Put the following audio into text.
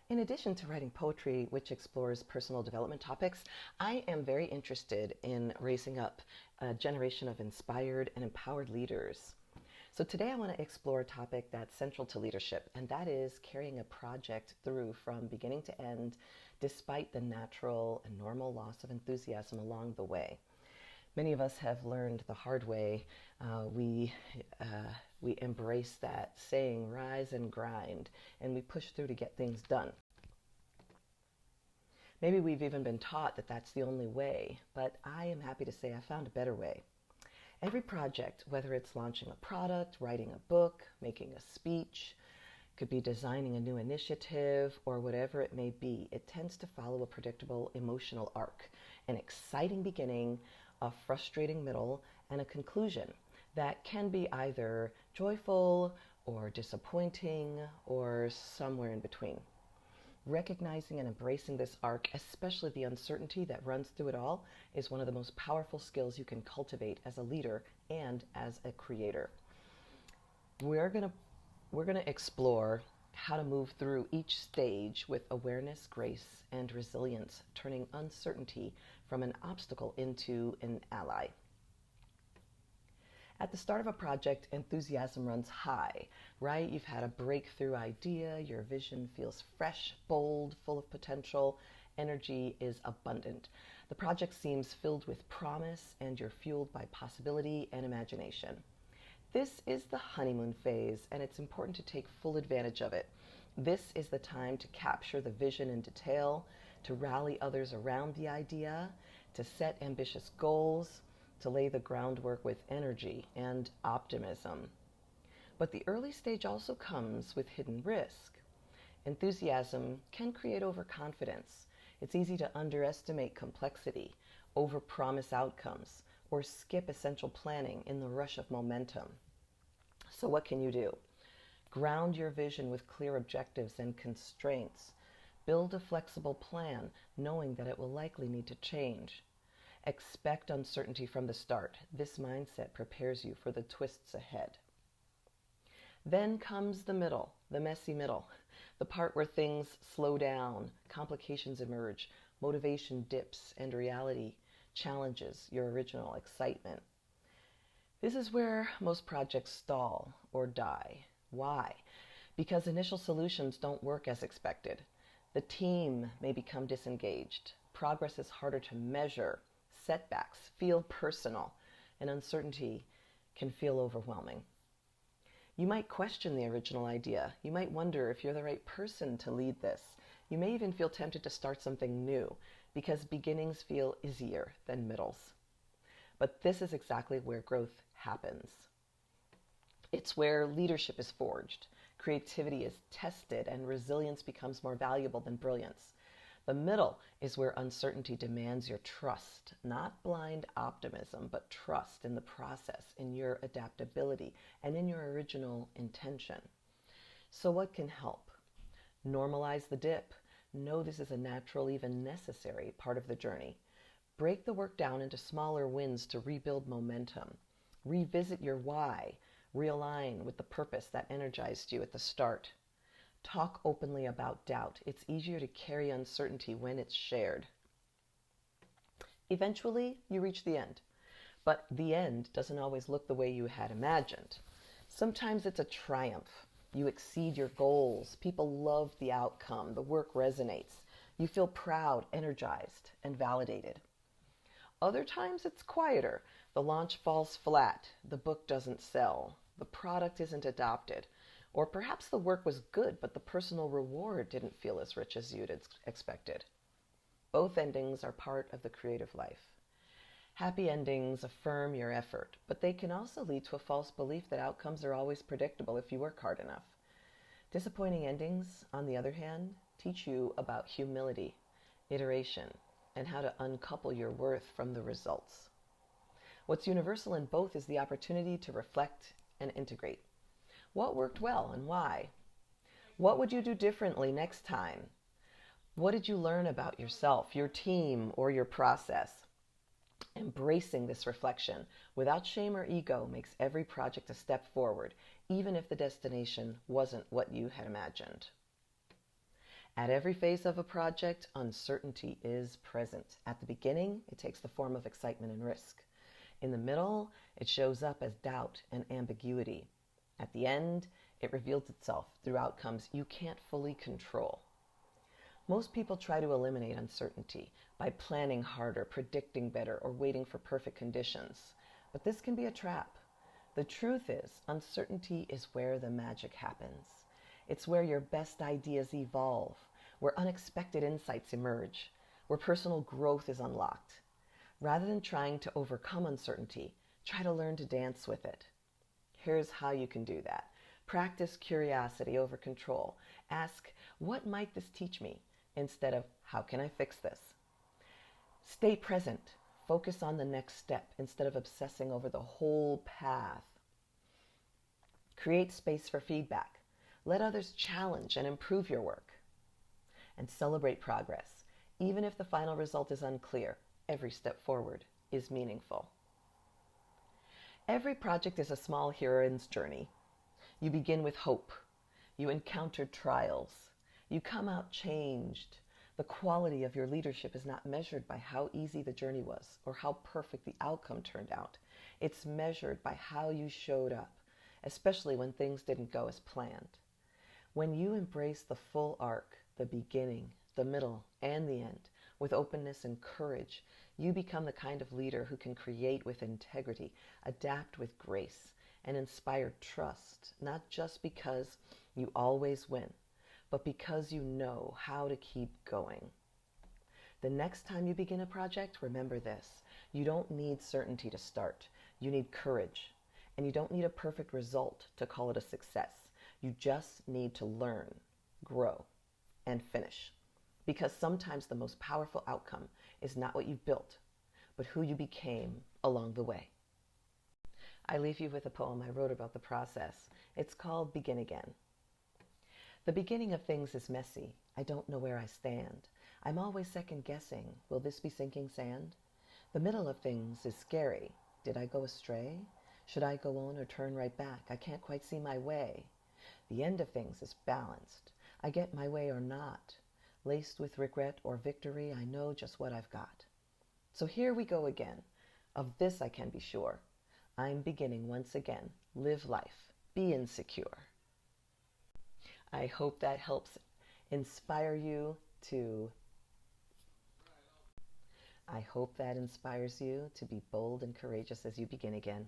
In addition to writing poetry, which explores personal development topics, I am very interested in raising up a generation of inspired and empowered leaders. So today I want to explore a topic that's central to leadership, and that is carrying a project through from beginning to end, despite the natural and normal loss of enthusiasm along the way. Many of us have learned the hard way. We embrace that saying, rise and grind, and we push through to get things done. Maybe we've even been taught that that's the only way, but I am happy to say I found a better way. Every project, whether it's launching a product, writing a book, making a speech, could be designing a new initiative, or whatever it may be, it tends to follow a predictable emotional arc, an exciting beginning, a frustrating middle, and a conclusion that can be either joyful or disappointing or somewhere in between. Recognizing and embracing this arc, especially the uncertainty that runs through it all, is one of the most powerful skills you can cultivate as a leader and as a creator. We're going to explore how to move through each stage with awareness, grace, and resilience, turning uncertainty from an obstacle into an ally. At the start of a project, enthusiasm runs high, right? You've had a breakthrough idea, your vision feels fresh, bold, full of potential, energy is abundant. The project seems filled with promise, and you're fueled by possibility and imagination. This is the honeymoon phase, and it's important to take full advantage of it. This is the time to capture the vision in detail, to rally others around the idea, to set ambitious goals, to lay the groundwork with energy and optimism. But the early stage also comes with hidden risk. Enthusiasm can create overconfidence. It's easy to underestimate complexity, overpromise outcomes, or skip essential planning in the rush of momentum. So what can you do? Ground your vision with clear objectives and constraints. Build a flexible plan, knowing that it will likely need to change. Expect uncertainty from the start. This mindset prepares you for the twists ahead. Then comes the middle, the messy middle, the part where things slow down, complications emerge, motivation dips, and reality challenges your original excitement. This is where most projects stall or die. Why? Because initial solutions don't work as expected. The team may become disengaged. Progress is harder to measure. Setbacks feel personal, and uncertainty can feel overwhelming. You might question the original idea. You might wonder if you're the right person to lead this. You may even feel tempted to start something new because beginnings feel easier than middles. But this is exactly where growth happens. It's where leadership is forged, creativity is tested, and resilience becomes more valuable than brilliance. The middle is where uncertainty demands your trust, not blind optimism, but trust in the process, in your adaptability, and in your original intention. So what can help? Normalize the dip. Know this is a natural, even necessary part of the journey. Break the work down into smaller wins to rebuild momentum. Revisit your why. Realign with the purpose that energized you at the start. Talk openly about doubt. It's easier to carry uncertainty when it's shared. Eventually, you reach the end. But the end doesn't always look the way you had imagined. Sometimes it's a triumph. You exceed your goals. People love the outcome. The work resonates. You feel proud, energized, and validated. Other times it's quieter. The launch falls flat. The book doesn't sell. The product isn't adopted. Or perhaps the work was good, but the personal reward didn't feel as rich as you'd expected. Both endings are part of the creative life. Happy endings affirm your effort, but they can also lead to a false belief that outcomes are always predictable if you work hard enough. Disappointing endings, on the other hand, teach you about humility, iteration, and how to uncouple your worth from the results. What's universal in both is the opportunity to reflect and integrate. What worked well and why? What would you do differently next time? What did you learn about yourself, your team, or your process? Embracing this reflection without shame or ego makes every project a step forward, even if the destination wasn't what you had imagined. At every phase of a project, uncertainty is present. At the beginning, it takes the form of excitement and risk. In the middle, it shows up as doubt and ambiguity. At the end, it reveals itself through outcomes you can't fully control. Most people try to eliminate uncertainty by planning harder, predicting better, or waiting for perfect conditions. But this can be a trap. The truth is, uncertainty is where the magic happens. It's where your best ideas evolve, where unexpected insights emerge, where personal growth is unlocked. Rather than trying to overcome uncertainty, try to learn to dance with it. Here's how you can do that. Practice curiosity over control. Ask, what might this teach me? Instead of, how can I fix this? Stay present. Focus on the next step instead of obsessing over the whole path. Create space for feedback. Let others challenge and improve your work. And celebrate progress. Even if the final result is unclear, every step forward is meaningful. Every project is a small heroine's journey. You begin with hope. You encounter trials. You come out changed. The quality of your leadership is not measured by how easy the journey was or how perfect the outcome turned out. It's measured by how you showed up, especially when things didn't go as planned. When you embrace the full arc, the beginning, the middle, and the end, with openness and courage, you become the kind of leader who can create with integrity, adapt with grace, and inspire trust, not just because you always win, but because you know how to keep going. The next time you begin a project, remember this. You don't need certainty to start. You need courage. And you don't need a perfect result to call it a success. You just need to learn, grow, and finish. Because sometimes the most powerful outcome is not what you built, but who you became along the way. I leave you with a poem I wrote about the process. It's called Begin Again. The beginning of things is messy. I don't know where I stand. I'm always second guessing. Will this be sinking sand? The middle of things is scary. Did I go astray? Should I go on or turn right back? I can't quite see my way. The end of things is balanced. I get my way or not. Laced with regret or victory, I know just what I've got. So here we go again. Of this I can be sure. I'm beginning once again. Live life. Be insecure. I hope that helps inspire you to I hope that inspires you to be bold and courageous as you begin again.